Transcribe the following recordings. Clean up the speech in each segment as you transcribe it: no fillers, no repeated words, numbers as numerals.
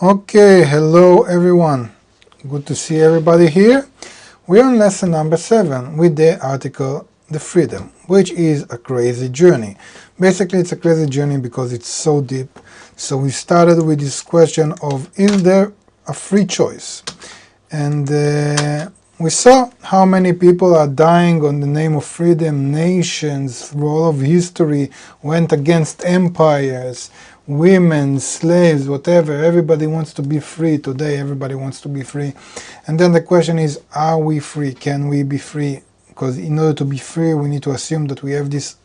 Okay, hello everyone. Good to see everybody here. We're on lesson number 7 with the article The Freedom, which is a crazy journey. Basically, it's a crazy journey because it's so deep. So we started with this question of, is there a free choice? And we saw how many people are dying on the name of freedom. Nations through all of history went against empires. Women, slaves, whatever, everybody wants to be free. Today everybody wants to be free. And then the question is, are we free? Can we be free? Because in order to be free, we need to assume that we have this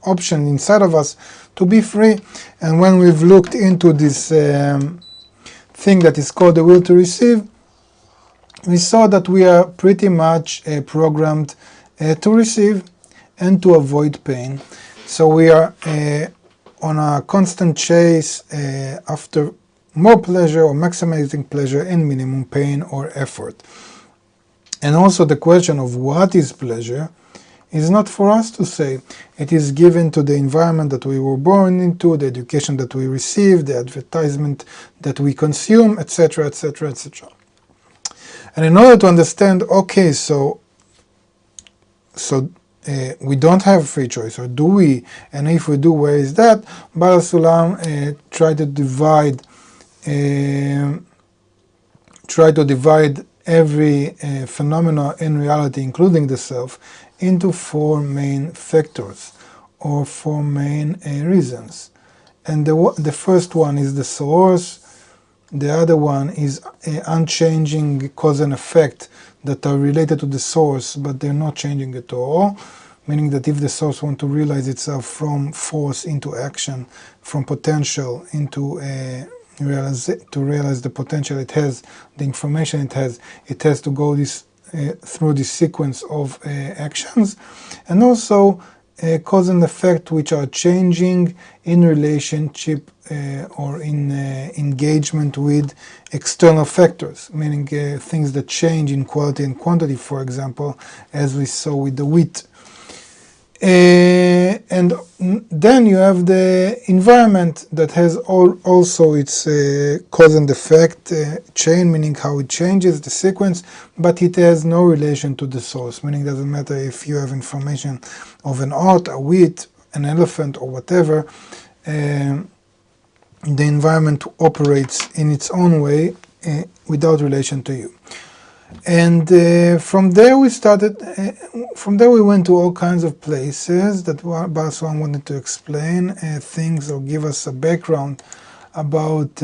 option inside of us to be free. And when we've looked into this thing that is called the will to receive, we saw that we are pretty much programmed to receive and to avoid pain. So we are on a constant chase after more pleasure or maximizing pleasure and minimum pain or effort. And also the question of what is pleasure is not for us to say. It is given to the environment that we were born into, the education that we received, the advertisement that we consume, etc., etc., etc. And in order to understand, okay, so we don't have free choice, or do we? And if we do, where is that? Baal HaSulam try to divide every phenomena in reality, including the self, into 4 main factors or 4 main reasons. And the first one is the source. The other one is unchanging cause and effect that are related to the source, but they're not changing at all. Meaning that if the source wants to realize itself from force into action, from potential into to realize the potential it has, the information it has to go through this sequence of actions, and also cause and effect which are changing in relationship or in engagement with external factors, meaning things that change in quality and quantity, for example, as we saw with the wheat. And then you have the environment that has also its cause and effect chain, meaning how it changes the sequence, but it has no relation to the source, meaning it doesn't matter if you have information of an ox, a wheat, an elephant, or whatever. The environment operates in its own way without relation to you. And from there we started. From there we went to all kinds of places that Baal HaSulam wanted to explain things or give us a background about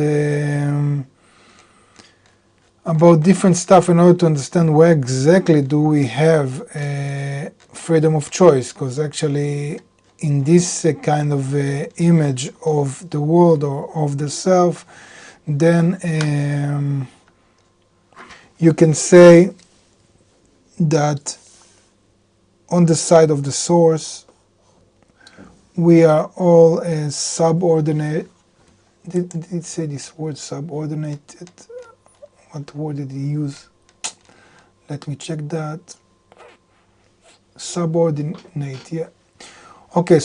different stuff in order to understand where exactly do we have freedom of choice. Because actually, in this kind of image of the world or of the self, then you can say that on the side of the source, we are all subordinate. Did it say this word subordinated? What word did he use? Let me check that. Subordinate, yeah. Okay,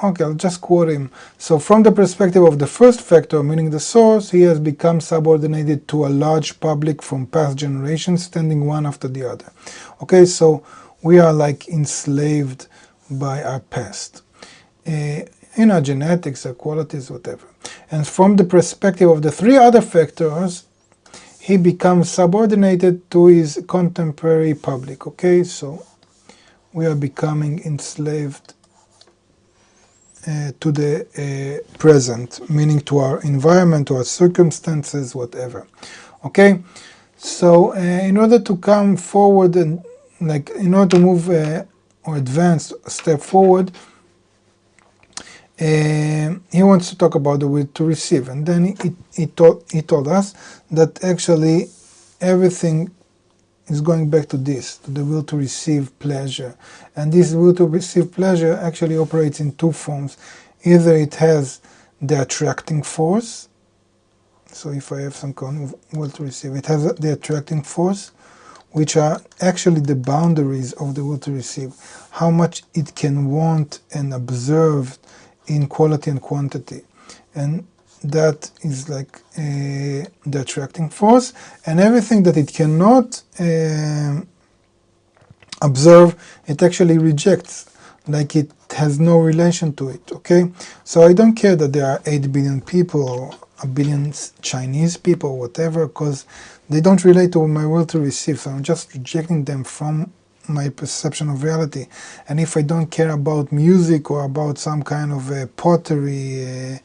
I'll just quote him. So from the perspective of the first factor, meaning the source, he has become subordinated to a large public from past generations, standing one after the other. Okay, so we are like enslaved by our past. In our genetics, our qualities, whatever. And from the perspective of the 3 other factors, he becomes subordinated to his contemporary public. Okay, so we are becoming enslaved to the present, meaning to our environment, to our circumstances, whatever. Okay, so in order to come forward and in order to move or advance a step forward, he wants to talk about the will to receive, and then he told us that actually everything is going back to this, to the will to receive pleasure. And this will to receive pleasure actually operates in 2 forms. Either it has the attracting force, so if I have some kind of will to receive, it has the attracting force, which are actually the boundaries of the will to receive, how much it can want and observe in quality and quantity. And that is like the attracting force, and everything that it cannot observe, it actually rejects, like it has no relation to it, okay? So I don't care that there are 8 billion people or a billion Chinese people or whatever, because they don't relate to my will to receive, so I'm just rejecting them from my perception of reality. And if I don't care about music or about some kind of pottery,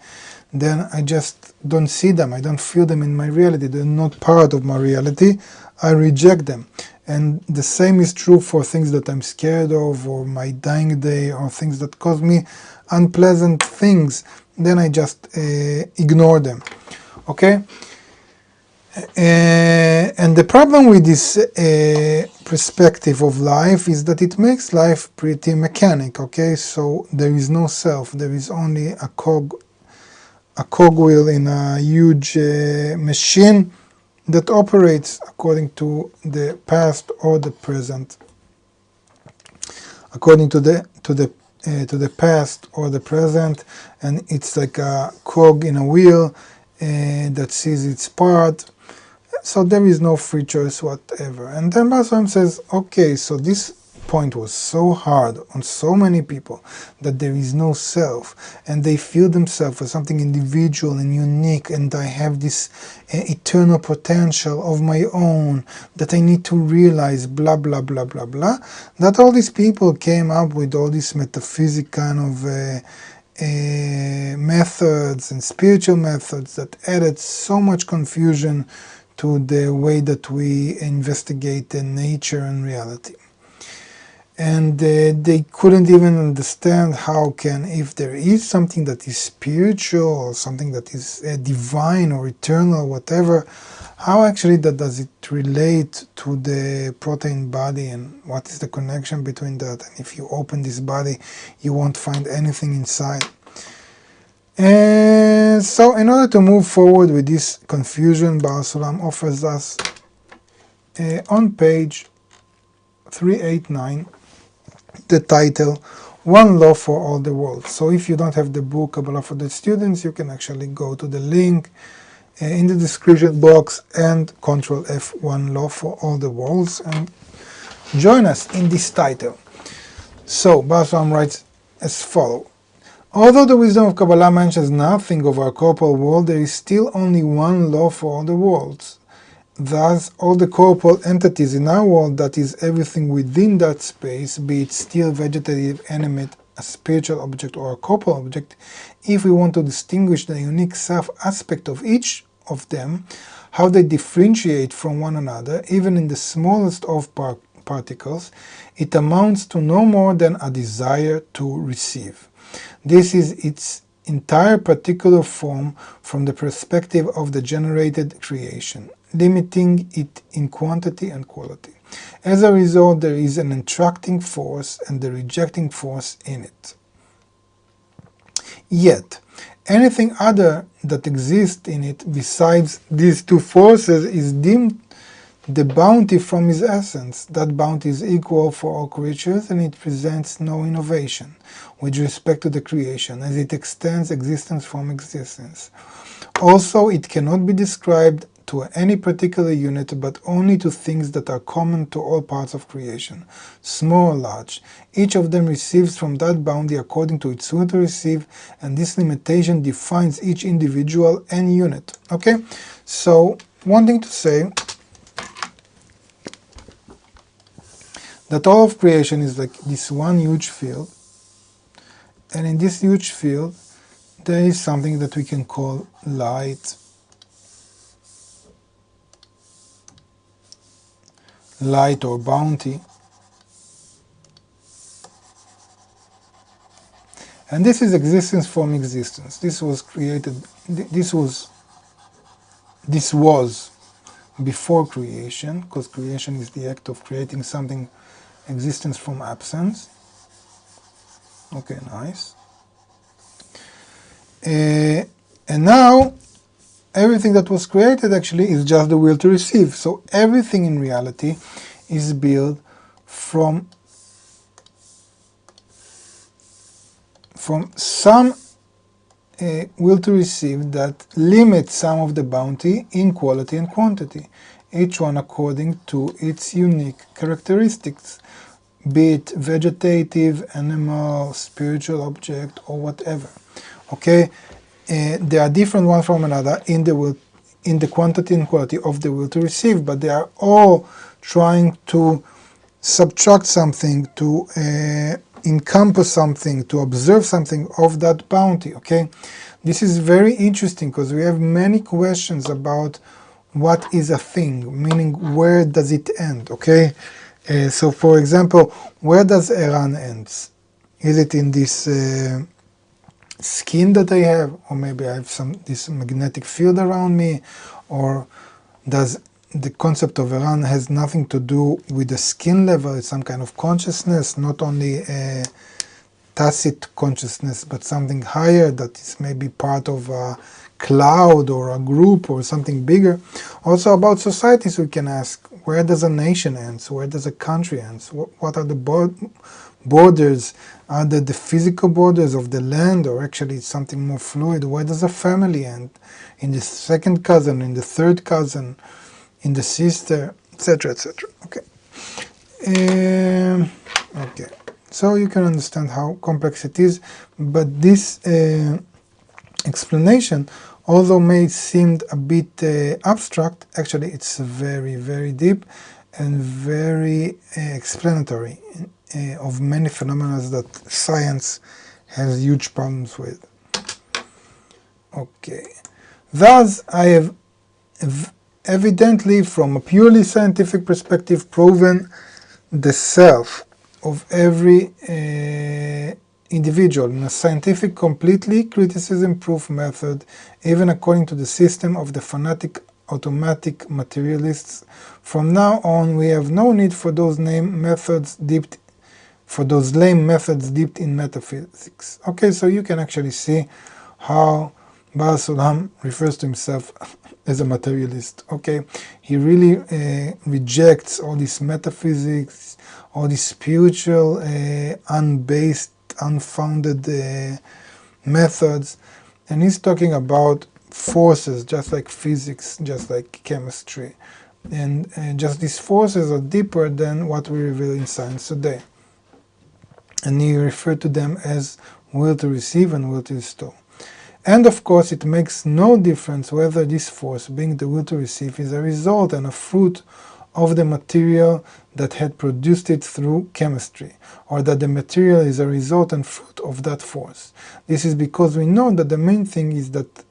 then I just don't see them, I don't feel them in my reality, they're not part of my reality, I reject them. And the same is true for things that I'm scared of, or my dying day, or things that cause me unpleasant things, then I just ignore them, okay? And the problem with this perspective of life is that it makes life pretty mechanic, okay? So there is no self, there is only a cogwheel in a huge machine that operates according to the past or the present, according to the past or the present, and it's like a cog in a wheel that sees its part. So there is no free choice whatever. And then Baal HaSulam says, okay, so this point was so hard on so many people, that there is no self, and they feel themselves as something individual and unique, and I have this eternal potential of my own that I need to realize, blah, blah, blah, blah, blah, that all these people came up with all these metaphysic kind of methods and spiritual methods that added so much confusion to the way that we investigate the nature and reality. And they couldn't even understand how can, if there is something that is spiritual or something that is divine or eternal, whatever, how actually that does it relate to the protein body, and what is the connection between that? And if you open this body, you won't find anything inside. And so in order to move forward with this confusion, Baal HaSulam offers us on page 389 the title, One Law for All the World. So if you don't have the book Kabbalah for the Students, you can actually go to the link in the description box and Control F, One Law for All the Worlds, and join us in this title. So Baal HaSulam writes as follows. Although the wisdom of Kabbalah mentions nothing of our corporal world, there is still only one law for all the worlds. Thus, all the corporal entities in our world, that is, everything within that space, be it still, vegetative, animate, a spiritual object or a corporal object, if we want to distinguish the unique self aspect of each of them, how they differentiate from one another, even in the smallest of particles, it amounts to no more than a desire to receive. This is its entire particular form from the perspective of the generated creation, limiting it in quantity and quality. As a result, there is an attracting force and the rejecting force in it. Yet, anything other that exists in it besides these two forces is deemed the bounty from his essence. That bounty is equal for all creatures, and it presents no innovation with respect to the creation, as it extends existence from existence. Also, it cannot be described to any particular unit, but only to things that are common to all parts of creation, small or large. Each of them receives from that bounty according to its will to receive, and this limitation defines each individual and unit. Okay, so one thing to say, that all of creation is like this one huge field, and in this huge field there is something that we can call light, or bounty, and this is existence from existence. This was created, this was before creation, because creation is the act of creating something, existence from absence. Okay, nice. And now everything that was created actually is just the will to receive. So everything in reality is built from some will to receive that limits some of the bounty in quality and quantity, each one according to its unique characteristics, be it vegetative, animal, spiritual object, or whatever. Okay, they are different one from another in the will, in the quantity and quality of the will to receive, but they are all trying to subtract something, to encompass something, to observe something of that bounty. Okay, this is very interesting because we have many questions about what is a thing, meaning where does it end. Okay, so for example, where does Iran ends? Is it in this skin that I have, or maybe I have this magnetic field around me, or does the concept of Iran has nothing to do with the skin level? It's some kind of consciousness, not only a tacit consciousness, but something higher that is maybe part of a cloud or a group or something bigger. Also about societies, we can ask, where does a nation end? Where does a country end? What are the borders? Are they the physical borders of the land, or actually it's something more fluid? Where does a family end? In the second cousin, in the third cousin, in the sister, etc., etc. Okay. Okay. So you can understand how complex it is, but this explanation, although may seem a bit abstract, actually it's very, very deep and very explanatory of many phenomena that science has huge problems with. Okay. Thus, I have evidently, from a purely scientific perspective, proven the self of every individual in a scientific, completely criticism-proof method, even according to the system of the fanatic automatic materialists. From now on, we have no need for those lame methods dipped in metaphysics. Okay, so you can actually see how Baal HaSulam refers to himself as a materialist. Okay, he really rejects all this metaphysics, all these spiritual, unbased, unfounded methods, and he's talking about forces, just like physics, just like chemistry, and just these forces are deeper than what we reveal in science today. And he referred to them as will to receive and will to restore. And of course, it makes no difference whether this force, being the will to receive, is a result and a fruit of the material that had produced it through chemistry, or that the material is a result and fruit of that force. This is because we know that the main thing is that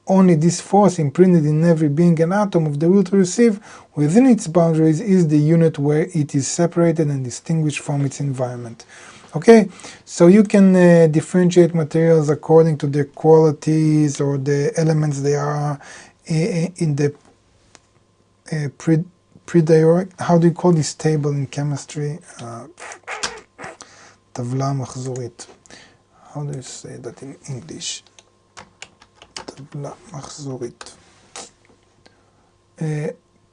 only this force imprinted in every being and atom of the will to receive within its boundaries is the unit where it is separated and distinguished from its environment. Okay, so you can differentiate materials according to their qualities or the elements they are in the how do you call this table in chemistry? Tavla מחזורית. How do you say that in English? Tavla מחזורית.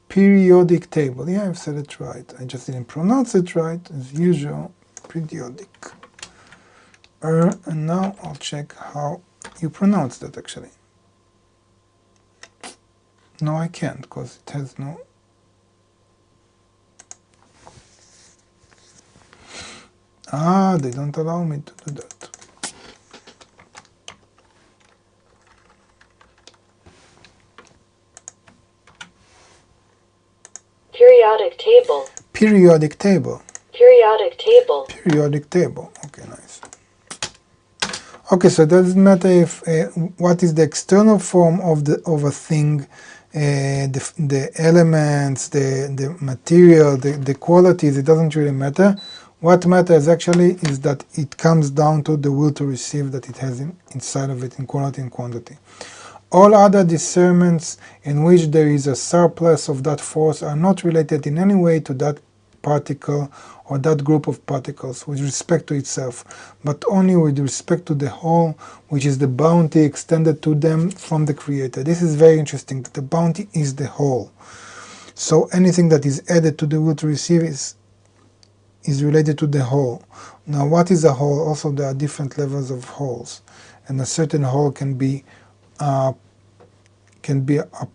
Periodic table. Yeah, I've said it right. I just didn't pronounce it right, as usual. Periodic. And now I'll check how you pronounce that actually. No, I can't, because it has no... they don't allow me to do that. Periodic table. Periodic table. Periodic table. Periodic table. Okay, nice. Okay, so it doesn't matter if what is the external form of a thing, the elements, the material, the qualities. It doesn't really matter. What matters actually is that it comes down to the will to receive that it has inside of it in quality and quantity. All other discernments in which there is a surplus of that force are not related in any way to that particle or that group of particles with respect to itself, but only with respect to the whole, which is the bounty extended to them from the Creator. This is very interesting, that the bounty is the whole. So anything that is added to the will to receive is related to the whole. Now, what is a whole? Also, there are different levels of wholes. and a certain whole can be a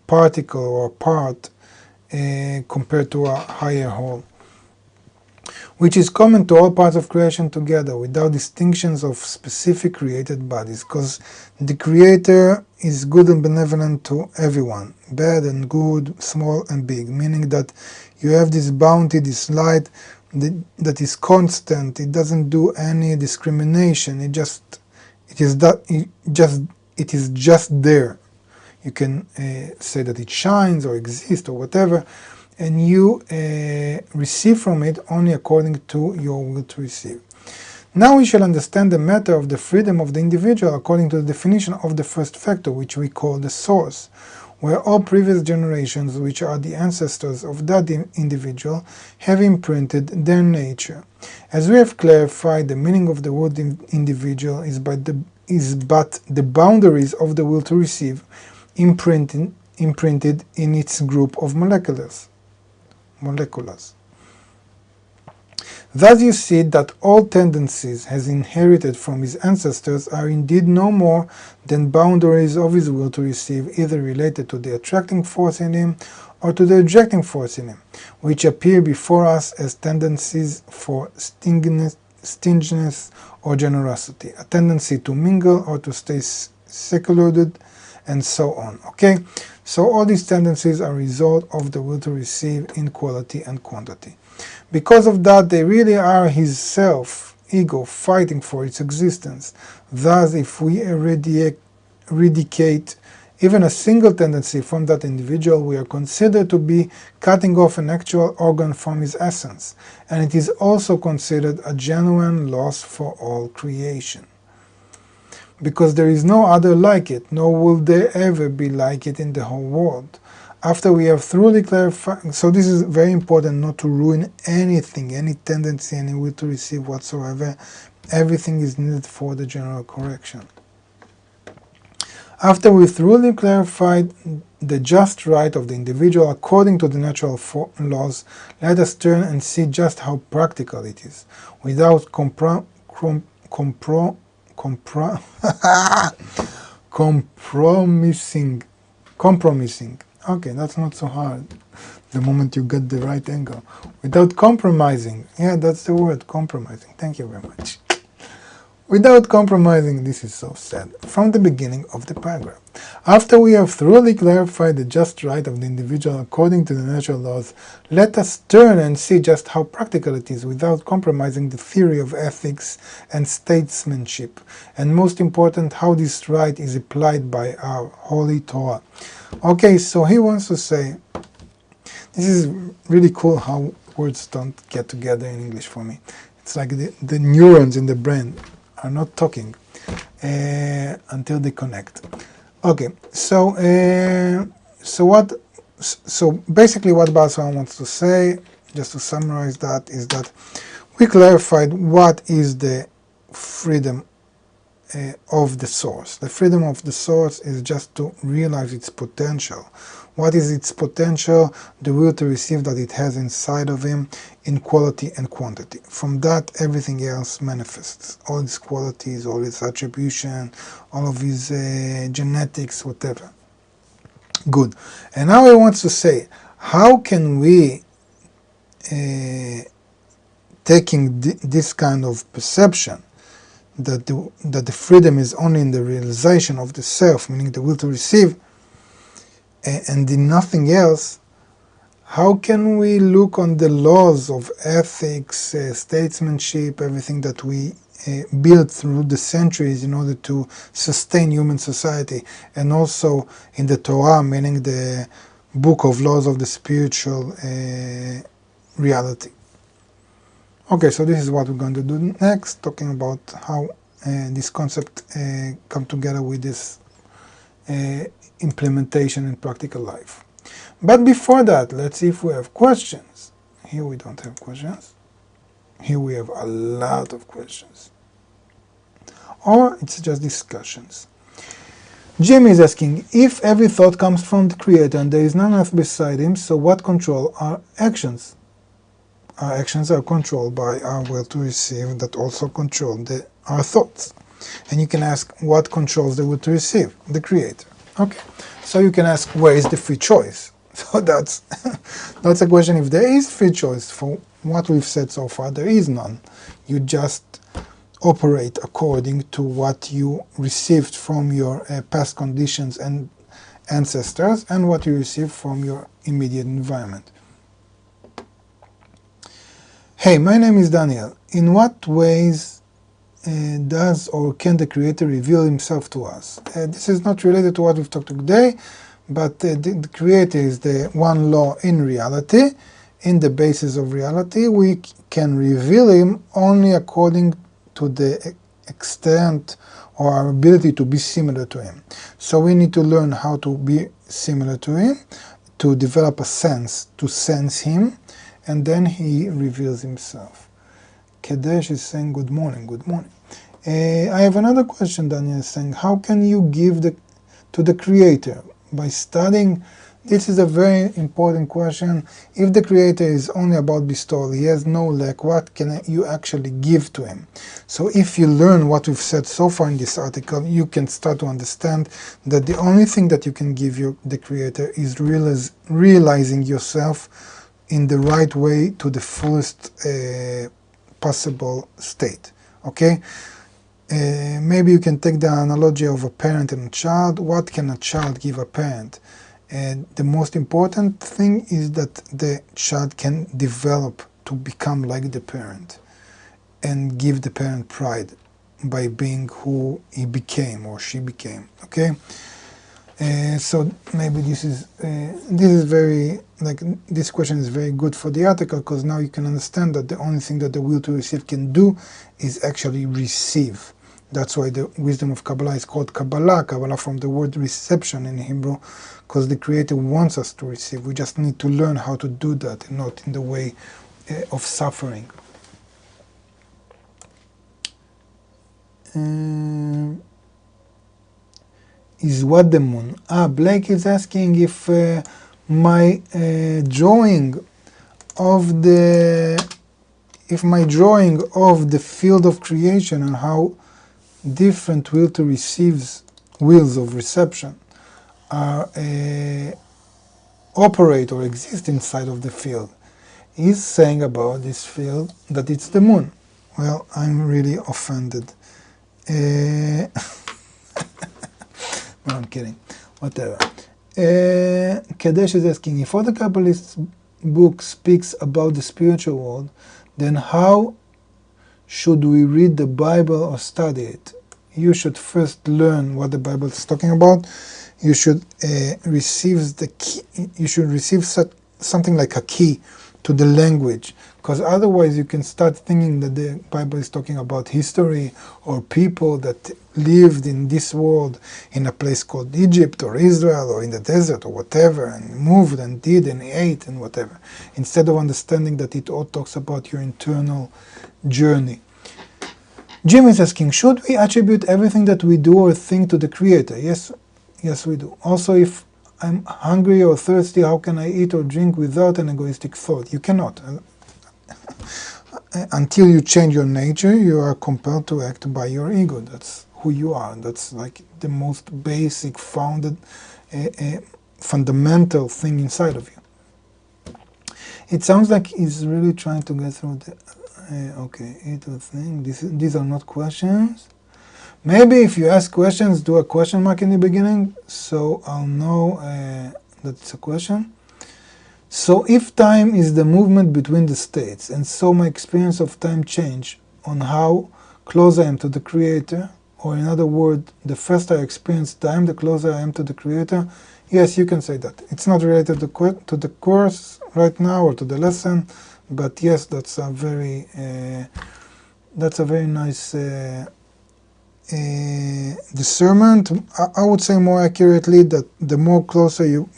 particle or a part compared to a higher whole, which is common to all parts of creation together, without distinctions of specific created bodies, because the Creator is good and benevolent to everyone, bad and good, small and big, meaning that you have this bounty, this light that is constant. It doesn't do any discrimination. It is just there. You can say that it shines or exists or whatever, and you receive from it only according to your will to receive. Now we shall understand the matter of the freedom of the individual according to the definition of the first factor, which we call the source, where all previous generations, which are the ancestors of that individual, have imprinted their nature. As we have clarified, the meaning of the word individual is but the boundaries of the will to receive, imprinted in its group of moleculars. Thus you see that all tendencies has inherited from his ancestors are indeed no more than boundaries of his will to receive, either related to the attracting force in him or to the rejecting force in him, which appear before us as tendencies for stinginess or generosity, a tendency to mingle or to stay secluded, and so on. Okay, so all these tendencies are a result of the will to receive in quality and quantity. Because of that, they really are his self, ego, fighting for its existence. Thus, if we eradicate even a single tendency from that individual, we are considered to be cutting off an actual organ from his essence, and it is also considered a genuine loss for all creation. Because there is no other like it, nor will there ever be like it in the whole world. After we have thoroughly clarified, so this is very important, not to ruin anything, any tendency, any will to receive whatsoever. Everything is needed for the general correction. After we thoroughly clarified the just right of the individual according to the natural laws, let us turn and see just how practical it is, without compromising. Okay, that's not so hard. The moment you get the right angle. Without compromising. Yeah, that's the word, compromising. Thank you very much. Without compromising, this is so sad. From the beginning of the paragraph. After we have thoroughly clarified the just right of the individual according to the natural laws, let us turn and see just how practical it is without compromising the theory of ethics and statesmanship, and most important, how this right is applied by our holy Torah. Okay, so he wants to say, this is really cool how words don't get together in English for me. It's like the neurons in the brain are not talking until they connect. Okay, so basically what Baal HaSulam wants to say, just to summarize that, is that we clarified what is the freedom of the source. The freedom of the source is just to realize its potential. What is its potential? The will to receive that it has inside of him in quality and quantity. From that, everything else manifests. All its qualities, all its attribution, all of his genetics, whatever. Good. And now he wants to say, how can we, taking this kind of perception, that the freedom is only in the realization of the self, meaning the will to receive, and in nothing else, how can we look on the laws of ethics, statesmanship, everything that we built through the centuries in order to sustain human society, and also in the Torah, meaning the book of laws of the spiritual reality? Okay, so this is what we're going to do next, talking about how this concept come together with this implementation in practical life. But before that, let's see if we have questions. Here we don't have questions. Here we have a lot of questions. Or it's just discussions. Jimmy is asking, if every thought comes from the Creator and there is none else beside him, so what control our actions? Our actions are controlled by our will to receive that also control our thoughts. And you can ask what controls the will to receive? The Creator. Okay, so you can ask where is the free choice? So that's a question. If there is free choice for what we've said so far, there is none. You just operate according to what you received from your past conditions and ancestors and what you received from your immediate environment. Hey, my name is Daniel. In what ways does or can the Creator reveal himself to us? This is not related to what we've talked today, but the Creator is the one law in reality. In the basis of reality, we can reveal him only according to the extent or our ability to be similar to him. So we need to learn how to be similar to him, to develop a sense, to sense him, and then he reveals himself. Kadesh is saying good morning, good morning. I have another question. Daniel is saying, how can you give to the Creator? By studying. This is a very important question. If the Creator is only about bestowal, he has no lack, what can you actually give to him? So if you learn what we've said so far in this article, you can start to understand that the only thing that you can give the Creator is realizing yourself in the right way to the fullest possible state. Okay? Maybe you can take the analogy of a parent and a child. What can a child give a parent? And the most important thing is that the child can develop to become like the parent and give the parent pride by being who he became or she became. Okay, so maybe this is very, like, this question is very good for the article, because now you can understand that the only thing that the will to receive can do is actually receive. That's why the wisdom of Kabbalah is called Kabbalah, Kabbalah from the word reception in Hebrew, because the Creator wants us to receive. We just need to learn how to do that, and not in the way of suffering. Is what the moon? Blake is asking if my drawing of the field of creation and how different will to receives wills of reception are operate or exist inside of the field. He's saying about this field that it's the moon. Well, I'm really offended. No, I'm kidding. Whatever. Kadesh is asking, if all the Kabbalist book speaks about the spiritual world, then how should we read the Bible or study it? You should first learn what the Bible is talking about. You should receive the key. You should receive something like a key to the language, because otherwise you can start thinking that the Bible is talking about history or people that lived in this world in a place called Egypt or Israel or in the desert or whatever, and moved and did and ate and whatever, instead of understanding that it all talks about your internal journey. Jim is asking, should we attribute everything that we do or think to the Creator? Yes, we do. Also, if I'm hungry or thirsty, how can I eat or drink without an egoistic thought? You cannot. Until you change your nature, you are compelled to act by your ego. That's who you are. That's like the most basic, fundamental thing inside of you. It sounds like he's really trying to get through the... okay, thing. These are not questions. Maybe if you ask questions, do a question mark in the beginning, so I'll know that it's a question. So if time is the movement between the states, and so my experience of time change on how close I am to the Creator, or in other words, the faster I experience time, the closer I am to the Creator, yes, you can say that. It's not related to the course right now or to the lesson, but yes, that's a very nice discernment. I would say more accurately that the more closer you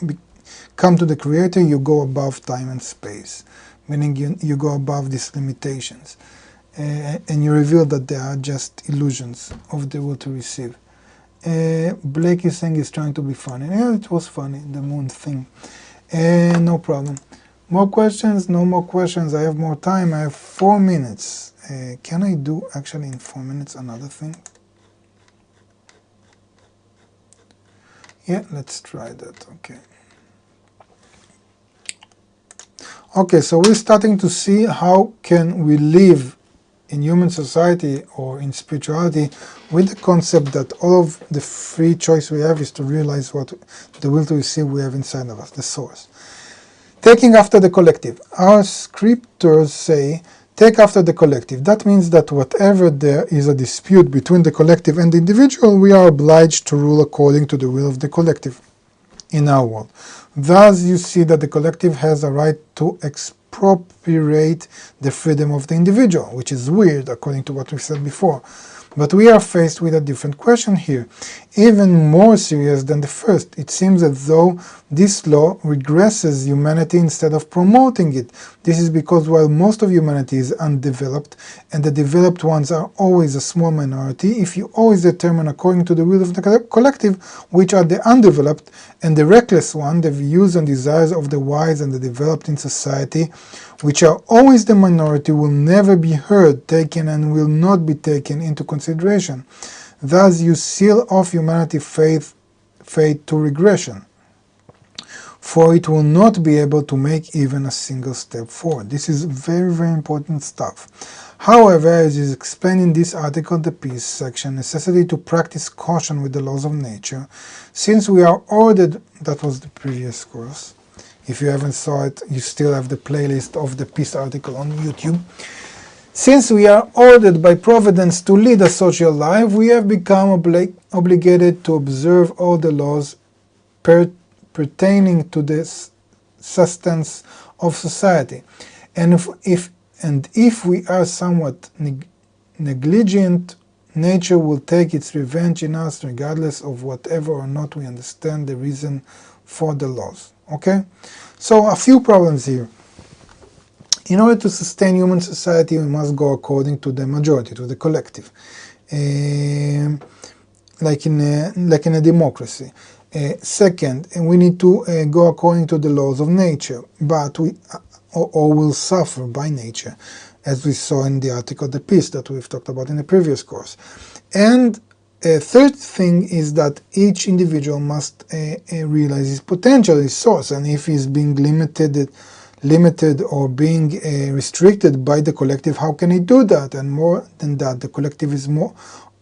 come to the Creator, you go above time and space, meaning you go above these limitations, and you reveal that they are just illusions of the will to receive. Blake is saying he's trying to be funny. Yeah, it was funny, the moon thing. No problem. More questions? No more questions. I have more time. I have 4 minutes. Can I do actually in 4 minutes another thing? Yeah, let's try that. Okay, so we're starting to see how can we live in human society or in spirituality with the concept that all of the free choice we have is to realize what the will to receive we have inside of us, the source. Taking after the collective. Our scriptures say, take after the collective. That means that whatever there is a dispute between the collective and the individual, we are obliged to rule according to the will of the collective in our world. Thus, you see that the collective has a right to expropriate the freedom of the individual, which is weird according to what we said before. But we are faced with a different question here, even more serious than the first. It seems as though this law regresses humanity instead of promoting it. This is because while most of humanity is undeveloped, and the developed ones are always a small minority, if you always determine according to the will of the collective, which are the undeveloped, and the reckless one, the views and desires of the wise and the developed in society, which are always the minority, will never be heard, taken, and will not be taken into consideration. Thus you seal off humanity's fate to regression, for it will not be able to make even a single step forward. This is very, very important stuff. However, as is explained in this article, the peace section, necessity to practice caution with the laws of nature, since we are ordered, that was the previous course, if you haven't saw it, you still have the playlist of the peace article on YouTube. Since we are ordered by providence to lead a social life, we have become obligated to observe all the laws pertaining to the sustenance of society. And if we are somewhat negligent, nature will take its revenge in us regardless of whatever or not we understand the reason for the laws. Okay? So a few problems here. In order to sustain human society, we must go according to the majority, to the collective, like in a democracy. Second, we need to go according to the laws of nature, but we will suffer by nature, as we saw in the article The Peace that we've talked about in the previous course. And a third thing is that each individual must realize his potential, his source, and if he's being limited or being restricted by the collective, how can he do that? And more than that, the collective is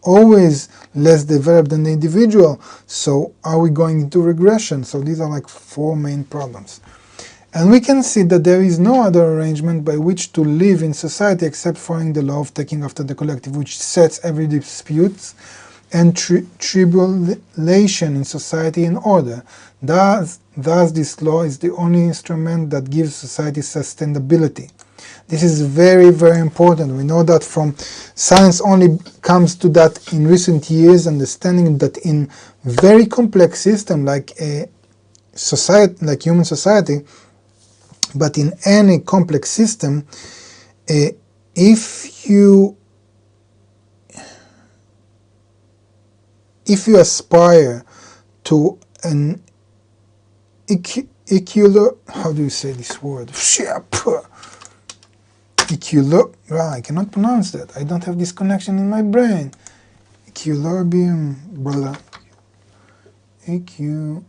always less developed than the individual, so are we going into regression? So these are like four main problems. And we can see that there is no other arrangement by which to live in society except following the law of taking after the collective, which sets every dispute and tribulation in society in order. Thus this law is the only instrument that gives society sustainability. This is very, very important. We know that from science only comes to that in recent years, understanding that in very complex system like a society, like human society, but in any complex system, if you aspire to an how do you say this word? Well, I cannot pronounce that. I don't have this connection in my brain. Equilibrium, brother. Equilibrium.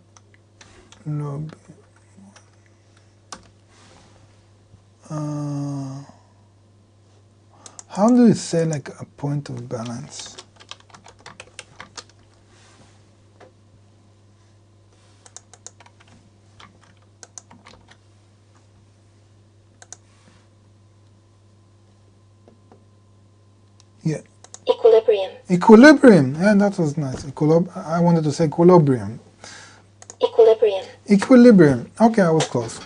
How do you say like a point of balance? Yeah. Equilibrium. Yeah, that was nice. I wanted to say equilibrium. Equilibrium. Okay, I was close.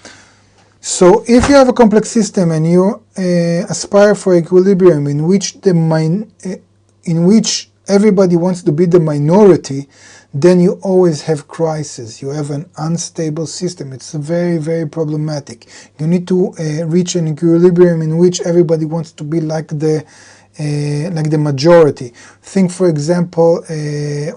So if you have a complex system and you aspire for equilibrium in which everybody wants to be the minority, then you always have crisis. You have an unstable system. It's very, very problematic. You need to reach an equilibrium in which everybody wants to be like the majority. Think, for example,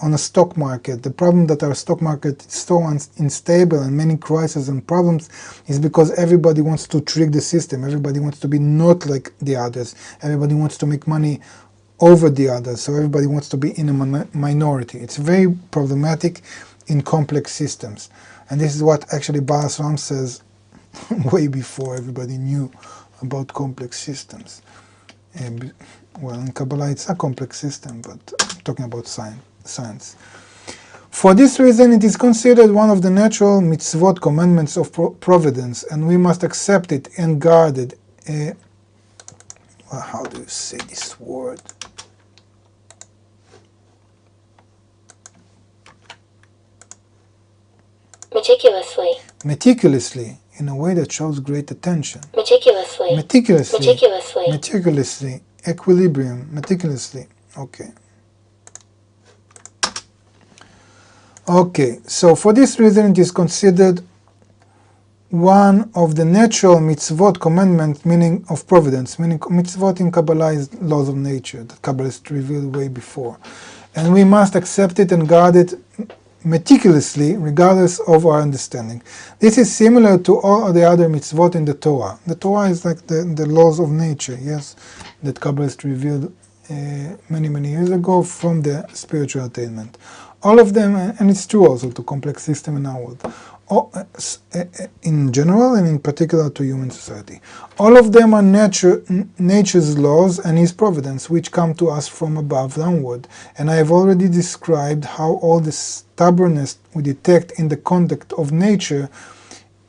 on a stock market. The problem that our stock market is so unstable and many crises and problems is because everybody wants to trick the system. Everybody wants to be not like the others. Everybody wants to make money over the others. So everybody wants to be in a minority. It's very problematic in complex systems. And this is what actually Baal HaSulam says way before everybody knew about complex systems. Well, in Kabbalah it's a complex system, but I'm talking about science. For this reason, it is considered one of the natural mitzvot, commandments of providence, and we must accept it and guard it. Well, how do you say this word? Meticulously. Meticulously, in a way that shows great attention. Meticulously. Meticulously. Meticulously. Meticulously. Equilibrium. Meticulously. Okay. Okay, so for this reason it is considered one of the natural mitzvot, commandment, meaning of providence, meaning mitzvot in Kabbalah is laws of nature that Kabbalists revealed way before. And we must accept it and guard it meticulously, regardless of our understanding. This is similar to all the other mitzvot in the Torah. The Torah is like the laws of nature, yes, that Kabbalists revealed many years ago from the spiritual attainment. All of them, and it's true also to complex system in our world, in general and in particular to human society. All of them are nature's laws and His providence, which come to us from above downward. And I have already described how all the stubbornness we detect in the conduct of nature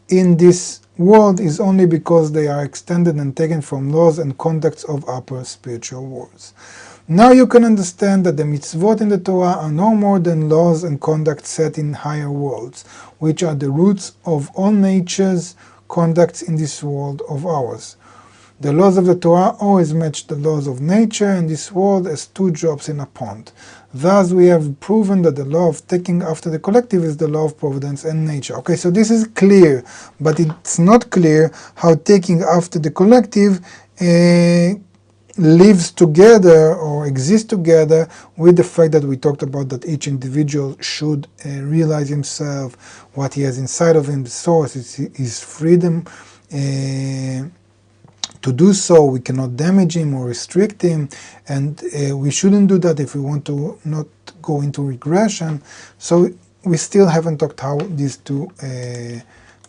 in this world is only because they are extended and taken from laws and conducts of upper spiritual worlds. Now you can understand that the mitzvot in the Torah are no more than laws and conduct set in higher worlds, which are the roots of all nature's conducts in this world of ours. The laws of the Torah always match the laws of nature in this world as two drops in a pond. Thus we have proven that the law of taking after the collective is the law of providence and nature. Okay, so this is clear, but it's not clear how taking after the collective lives together or exists together with the fact that we talked about that each individual should realize himself, what he has inside of him, the source, his freedom to do so. We cannot damage him or restrict him, and we shouldn't do that if we want to not go into regression. So we still haven't talked how these two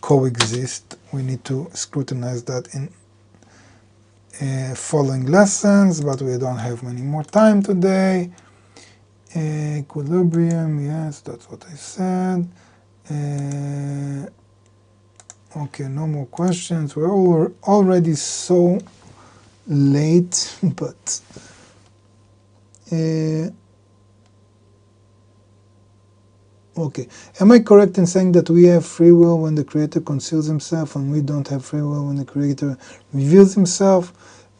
coexist. We need to scrutinize that in following lessons, but we don't have many more time today. Equilibrium, yes, that's what I said. Okay, no more questions. We're already so late, but okay. Am I correct in saying that we have free will when the Creator conceals Himself and we don't have free will when the Creator reveals Himself?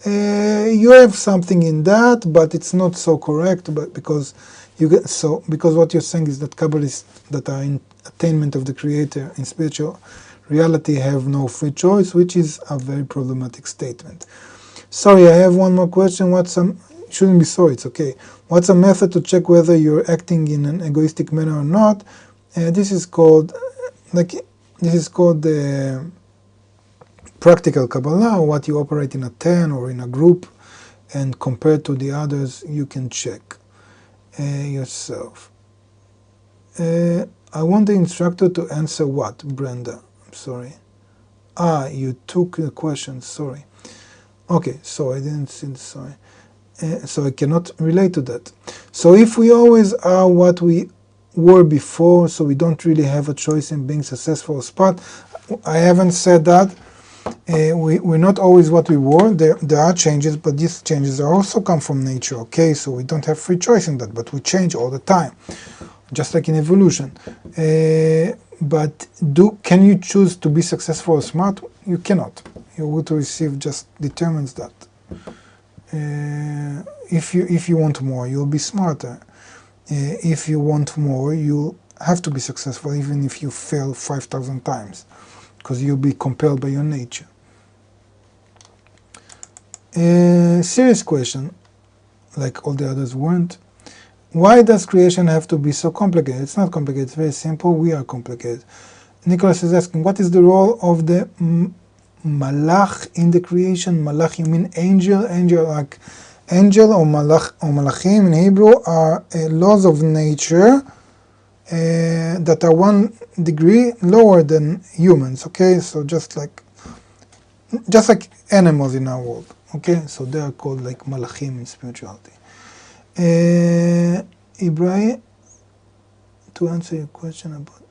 You have something in that, but it's not so correct. But because what you're saying is that Kabbalists that are in attainment of the Creator in spiritual reality have no free choice, which is a very problematic statement. Sorry, I have one more question. Shouldn't be sorry, it's okay. What's a method to check whether you're acting in an egoistic manner or not? This is called the practical Kabbalah, or what you operate in a 10 or in a group, and compared to the others, you can check yourself. I want the instructor to answer what, Brenda? I'm sorry. You took the question, sorry. Okay, so I didn't see the sorry. So I cannot relate to that. So if we always are what we were before, so we don't really have a choice in being successful or smart, I haven't said that. We're not always what we were. There are changes, but these changes also come from nature, okay? So we don't have free choice in that, but we change all the time, just like in evolution. But can you choose to be successful or smart? You cannot. Your will to receive just determines that. If you want more, you'll be smarter. If you want more, you'll have to be successful, even if you fail 5,000 times, because you'll be compelled by your nature. Serious question, like all the others weren't. Why does creation have to be so complicated? It's not complicated, it's very simple. We are complicated. Nicholas is asking, what is the role of the malach in the creation? Malach, you mean angel? Angel or malach or malachim in Hebrew are laws of nature that are 1 degree lower than humans, okay? So just like animals in our world, okay? So they are called like malachim in spirituality. Ibrahim, to answer your question about,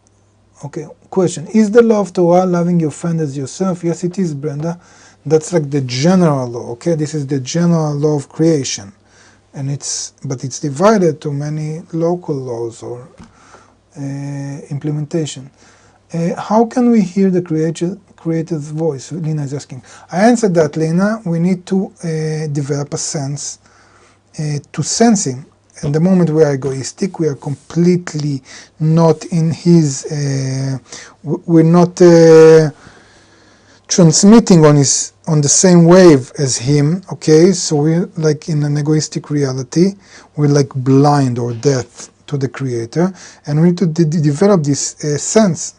okay, question, is the law of Torah loving your friend as yourself? Yes, it is, Brenda. That's like the general law, okay? This is the general law of creation. And but it's divided to many local laws or implementation. How can we hear the Creator's voice? Lena is asking. I answered that, Lena. We need to develop a sense to sense Him. And the moment we are egoistic, we are completely not in His. We're not transmitting on the same wave as Him. Okay, so we're like in an egoistic reality. We're like blind or deaf to the Creator, and we need to develop this sense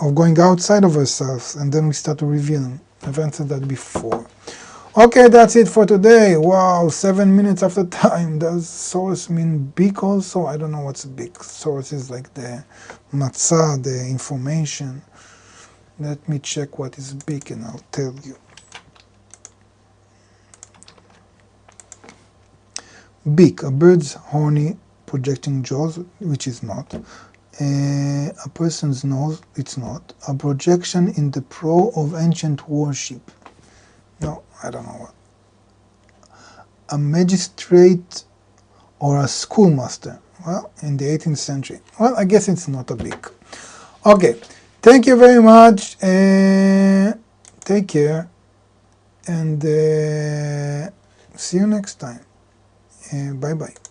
of going outside of ourselves, and then we start to reveal Him. I've answered that before. Okay, that's it for today. Wow, 7 minutes after time. Does source mean big also? I don't know what's big. Source is like the matzah, the information. Let me check what is big and I'll tell you. Beak, a bird's horny projecting jaws, which is not. A person's nose, it's not. A projection in the pro of ancient worship. No, I don't know what. A magistrate or a schoolmaster. Well, in the 18th century. Well, I guess it's not a beak. Okay, thank you very much. Take care. And see you next time. Bye-bye.